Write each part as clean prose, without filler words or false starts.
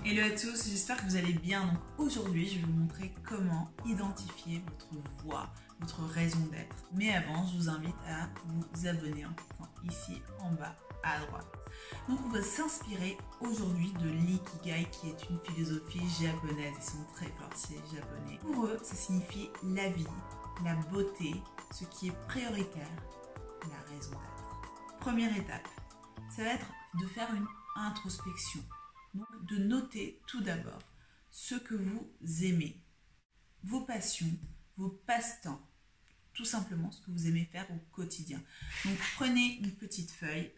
Hello à tous, j'espère que vous allez bien. Donc aujourd'hui, je vais vous montrer comment identifier votre voix, votre raison d'être. Mais avant, je vous invite à vous abonner en cliquant ici en bas à droite. Donc on va s'inspirer aujourd'hui de l'ikigai qui est une philosophie japonaise. Ils sont très forts ces japonais. Pour eux, ça signifie la vie, la beauté, ce qui est prioritaire, la raison d'être. Première étape, ça va être de faire une introspection. Donc, de noter tout d'abord ce que vous aimez, vos passions, vos passe-temps, tout simplement ce que vous aimez faire au quotidien. Donc, prenez une petite feuille,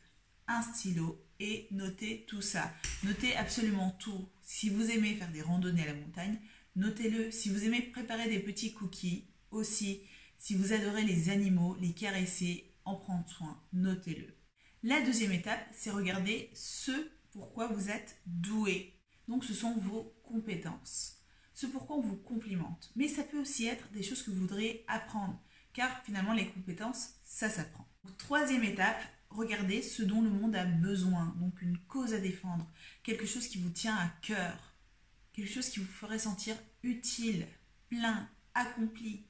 un stylo et notez tout ça. Notez absolument tout. Si vous aimez faire des randonnées à la montagne, notez-le. Si vous aimez préparer des petits cookies aussi, si vous adorez les animaux, les caresser, en prendre soin, notez-le. La deuxième étape, c'est regarder ce pourquoi vous êtes doué. Donc ce sont vos compétences. Ce pourquoi on vous complimente. Mais ça peut aussi être des choses que vous voudriez apprendre. Car finalement les compétences, ça s'apprend. Troisième étape, regardez ce dont le monde a besoin. Donc une cause à défendre. Quelque chose qui vous tient à cœur. Quelque chose qui vous ferait sentir utile, plein, accompli,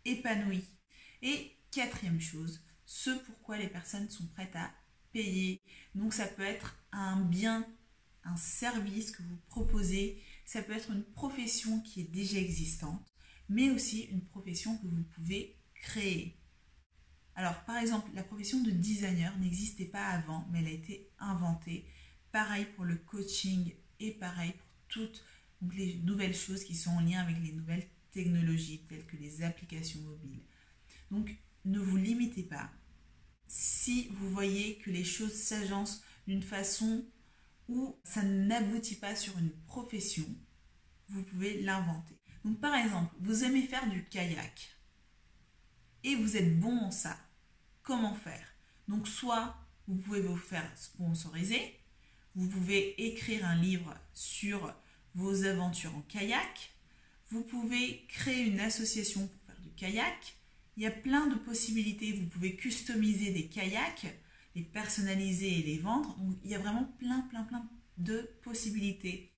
épanoui. Et quatrième chose, ce pourquoi les personnes sont prêtes à payer. Donc ça peut être un bien, un service que vous proposez, ça peut être une profession qui est déjà existante, mais aussi une profession que vous pouvez créer. Alors par exemple, la profession de designer n'existait pas avant, mais elle a été inventée. Pareil pour le coaching et pareil pour toutes les nouvelles choses qui sont en lien avec les nouvelles technologies telles que les applications mobiles. Donc ne vous limitez pas. Si vous voyez que les choses s'agencent d'une façon où ça n'aboutit pas sur une profession, vous pouvez l'inventer. Donc par exemple, vous aimez faire du kayak et vous êtes bon en ça. Comment faire? Donc soit vous pouvez vous faire sponsoriser, vous pouvez écrire un livre sur vos aventures en kayak, vous pouvez créer une association pour faire du kayak. Il y a plein de possibilités. Vous pouvez customiser des kayaks, les personnaliser et les vendre. Donc, il y a vraiment plein de possibilités.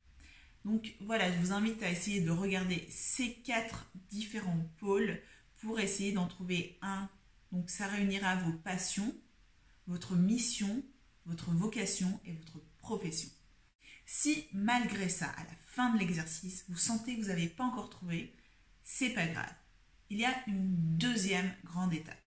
Donc, voilà, je vous invite à essayer de regarder ces 4 différents pôles pour essayer d'en trouver un. Donc, ça réunira vos passions, votre mission, votre vocation et votre profession. Si, malgré ça, à la fin de l'exercice, vous sentez que vous n'avez pas encore trouvé, c'est pas grave. Il y a une deuxième grande étape.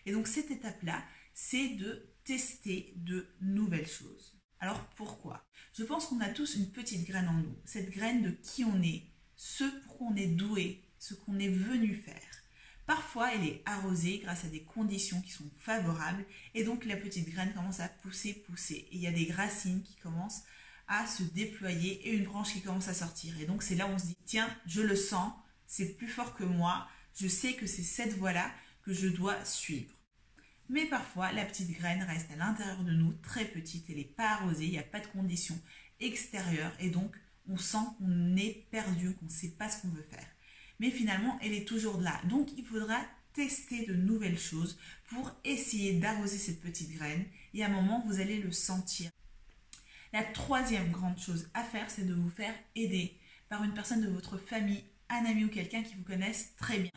Et donc cette étape-là, c'est de tester de nouvelles choses. Alors pourquoi? Je pense qu'on a tous une petite graine en nous. Cette graine de qui on est, ce pour quoi on est doué, ce qu'on est venu faire. Parfois, elle est arrosée grâce à des conditions qui sont favorables et donc la petite graine commence à pousser. Et il y a des racines qui commencent à se déployer et une branche qui commence à sortir. Et donc c'est là où on se dit, tiens, je le sens, c'est plus fort que moi. Je sais que c'est cette voie-là que je dois suivre. Mais parfois, la petite graine reste à l'intérieur de nous, très petite, elle n'est pas arrosée, il n'y a pas de conditions extérieures et donc on sent qu'on est perdu, qu'on ne sait pas ce qu'on veut faire. Mais finalement, elle est toujours là. Donc, il faudra tester de nouvelles choses pour essayer d'arroser cette petite graine et à un moment, vous allez le sentir. La troisième grande chose à faire, c'est de vous faire aider par une personne de votre famille, un ami ou quelqu'un qui vous connaisse très bien.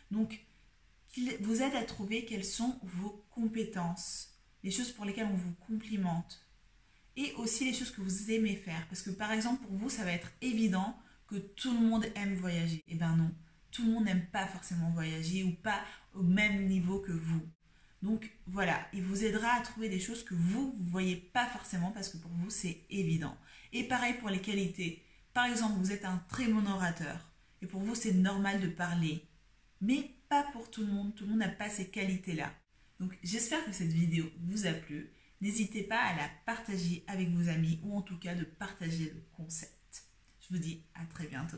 Donc, qu'il vous aide à trouver quelles sont vos compétences, les choses pour lesquelles on vous complimente et aussi les choses que vous aimez faire. Parce que par exemple, pour vous, ça va être évident que tout le monde aime voyager. Eh bien non, tout le monde n'aime pas forcément voyager ou pas au même niveau que vous. Donc voilà, il vous aidera à trouver des choses que vous ne voyez pas forcément parce que pour vous, c'est évident. Et pareil pour les qualités. Par exemple, vous êtes un très bon orateur. Et pour vous, c'est normal de parler. Mais pas pour tout le monde n'a pas ces qualités-là. Donc j'espère que cette vidéo vous a plu. N'hésitez pas à la partager avec vos amis ou en tout cas de partager le concept. Je vous dis à très bientôt.